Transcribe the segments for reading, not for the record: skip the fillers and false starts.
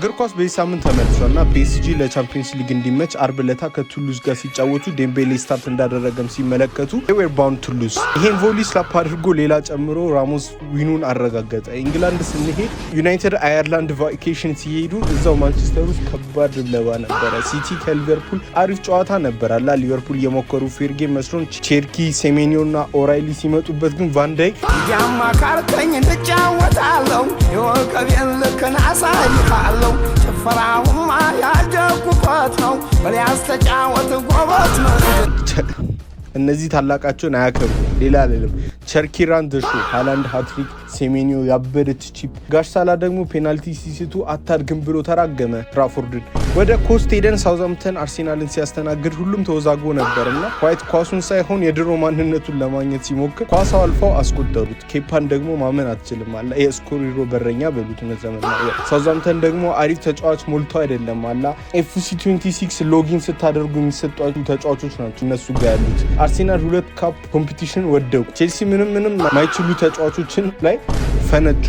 እግር ኳስ በዚህ ሳምንት ተመልሷልና ፒኤስጂ ለቻምፒየንስ ሊግ እንዲመች አርብ ለታ ከቱሉዝ ጋር ሲጫወቱ ዴምቤሌ ስታርት እንዳደረገም ሲመለከቱ ዌር ባውንድ ቱሉዝ ይሄን ቮሊ ስላፕ አድርጎ ሌላ ጨምሮ ራሞስ ዊኑን አረጋገጠ። ኢንግላንድ ስንሄድ ዩናይትድ አየርላንድ ቫኬሽን ሲሄዱ እዛው ማንቸስተር ውስጥ ከባድ ድብለባ ነበረ። ሲቲ ከሊቨርፑል አሪፍ ጨዋታ ነበር አላ ሊቨርፑል የሞከሩ ፌር ጌም መስሎን ቼርኪ ሴሜኒዮና ኦራይሊ ሲመጡበት ግን ቫን ዳይክ ያማካርተኝ ተጫወታለው የወቀቤን ልክን አሳይካለው ጭፈራውማ ያደኩበት ነው በሊያስ ተጫወት ጎበት ነው። እነዚህ ታላቃቸውን አያከብሩ ሌላ አይደለም። ቸርኪራን ደሹ ሃላንድ ሃትሪክ ሴሜኒዮ ያበደች ቺፕ ጋሽ ሳላ ደግሞ ፔናልቲ ሲስቱ አታድግም ብሎ ተራገመ። ትራፎርድን ወደ ኮስት ሄደን ሳውዛምፕተን አርሴናልን ሲያስተናግድ ሁሉም ተወዛግቦ ነበርና ዋይት ኳሱን ሳይሆን የድሮ ማንነቱን ለማግኘት ሲሞክር ኳሳው አልፈው አስቆጠሩት። ኬፓን ደግሞ ማመን አትችልም አላ የስኮሪሮ በረኛ በሉት ነዘመና ሳውዛምፕተን ደግሞ አሪፍ ተጫዋች ሞልቶ አይደለም አላ ኤፍሲ 26 ሎጊን ስታደርጉ የሚሰጧቸው ተጫዋቾች ናቸው እነሱ ጋር ያሉት። አርሴናል 2 ካፕ ኮምፒቲሽን ወደቁ። ቼልሲ ምንም ማይችሉ ተጫዋቾችን ላይ ፈነጩ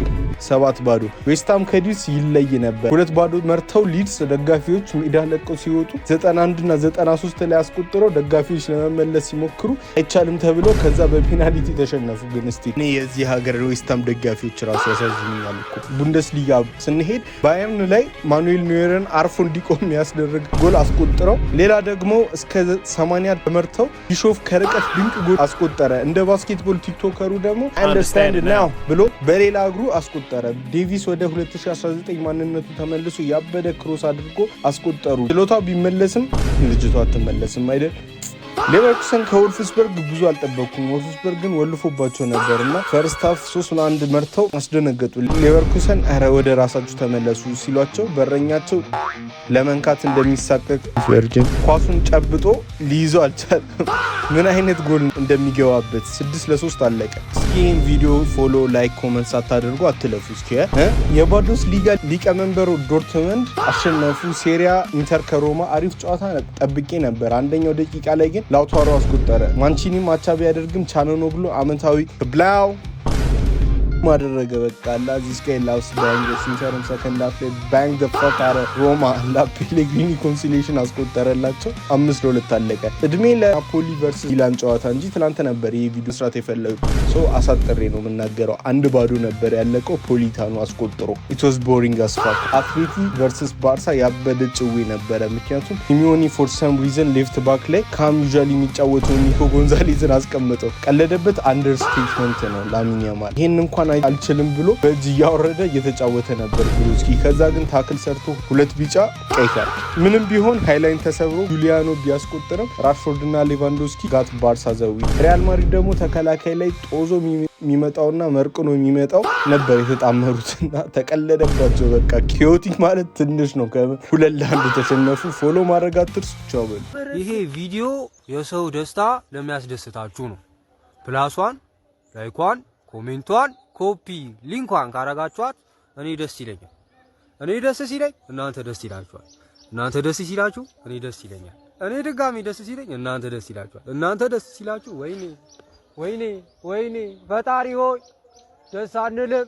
7-0። ዌስትሃም ከዲስ ይለይ ነበር 2-0 መርተው ሊድስ ደጋፊዎች ሜዳ ለቀው ሲወጡ 91 እና 93 ላይ አስቆጥረው ደጋፊዎች ለመመለስ ሲሞክሩ አይቻልም ተብሎ ከዛ በፔናልቲ ተሸነፉ። ግን እስቲ እኔ የዚህ ሀገር ዌስትሃም ደጋፊዎች ራሱ ያሳዝኑኛል እኮ። ቡንደስሊጋ ስንሄድ ባየርን ላይ ማኑኤል ኖየርን አርፎ እንዲቆም የሚያስደርግ ጎል አስቆጥረው ሌላ ደግሞ እስከ 80 ተመርተው ቢሾፍ ከርቀት ድንቅ ጎል አስቆጠረ። እንደ ባስኬትቦል ቲክቶከሩ ደግሞ አንደርስታንድ ናው ብሎ በሌላ እግሩ አስቆጠረ። ዴቪስ ወደ 2019 ማንነቱ ተመልሶ ያበደ ክሮስ አድርጎ አስቆጠሩ። ችሎታው ቢመለስም ልጅቷ አትመለስም አይደል? ሌቨርኩሰን ከወልፍስበርግ ብዙ አልጠበኩም። ወልፍስበርግን ወልፎባቸው ነበርና ፈርስት ሃፍ 3-1 መርተው አስደነገጡ። ሌቨርኩሰን አረ ወደ ራሳችሁ ተመለሱ ሲሏቸው በረኛቸው ለመንካት እንደሚሳቀቅ ቨርጅን ኳሱን ጨብጦ ሊይዘው አልቻለም። ምን አይነት ጎል እንደሚገባበት 6-3 አለቀ። ይህን ቪዲዮ ፎሎ ላይክ ኮመንት ሳታደርጉ አትለፉ። እስኪ የቡንደስ ሊጋ ሊቀመንበሩ ዶርትመንድ አሸነፉ። ሴሪያ ኢንተር ከሮማ አሪፍ ጨዋታ ጠብቄ ነበር። አንደኛው ደቂቃ ላይ ግን ላውታሮ አስቆጠረ። ማንቺኒም አቻ ቢያደርግም ቻኖኖግሉ አመንታዊ ብላው ማደረገ በቃ ላዚስ ጋይ ላውስ ባንግ ሲንተርም ሰከንድ አፍ ባንግ ዘ ፋክ አረ ሮማ ላፔሌግሪኒ ኮንሲሌሽን አስቆጠረላቸው 5-2 አለቀ። እድሜ ለናፖሊ ቨርሰስ ሚላን ጨዋታ እንጂ ትላንት ነበር ይሄ ቪዲዮ ስራት የፈለጉ ሶ አሳጥሬ ነው የምናገረው። 1-0 ነበር ያለቀው ፖሊታኖ አስቆጥሮ it was boring as fuck። አትሌቲ ቨርሰስ ባርሳ ያበደ ጭዌ ነበረ። ምክንያቱም ሲሚዮኒ for some reason ሌፍት ባክ ላይ ካም ዩዛሊ የሚጫወተው ኒኮ ጎንዛሌዝን አስቀመጠው። ቀለደበት አንደርስቴትመንት ነው ላሚን ያማል። ይሄን እንኳን አልችልም ብሎ በእጅ ያወረደ እየተጫወተ ነበር ብሩስኪ። ከዛ ግን ታክል ሰርቶ 2 ቢጫ ቀይ ካርድ። ምንም ቢሆን ሃይላይን ተሰብሮ ጁሊያኖ ቢያስቆጥርም ራሽፎርድ እና ሌቫንዶስኪ ጋት ባርሳ ዘዊ። ሪያል ማድሪድ ደግሞ ተከላካይ ላይ ጦዞ የሚመጣውና መርቅኖ የሚመጣው ነበር የተጣመሩትና ተቀለደባቸው። በቃ ኪዮቲክ ማለት ትንሽ ነው። ከ2-1 ተሸነፉ። ፎሎ ማድረግ አትርሱ። ቻው በሉ። ይሄ ቪዲዮ የሰው ደስታ ለሚያስደስታችሁ ነው። ፕላሷን ላይኳን ኮሜንቷን ኮፒ ሊንኳን ካረጋችኋት እኔ ደስ ይለኛል። እኔ ደስ ሲለኝ እናንተ ደስ ይላችኋል። እናንተ ደስ ሲላችሁ እኔ ደስ ይለኛል። እኔ ድጋሚ ደስ ሲለኝ እናንተ ደስ ይላችኋል። እናንተ ደስ ሲላችሁ ወይኔ ፈጣሪ ሆይ ደስ አንልም።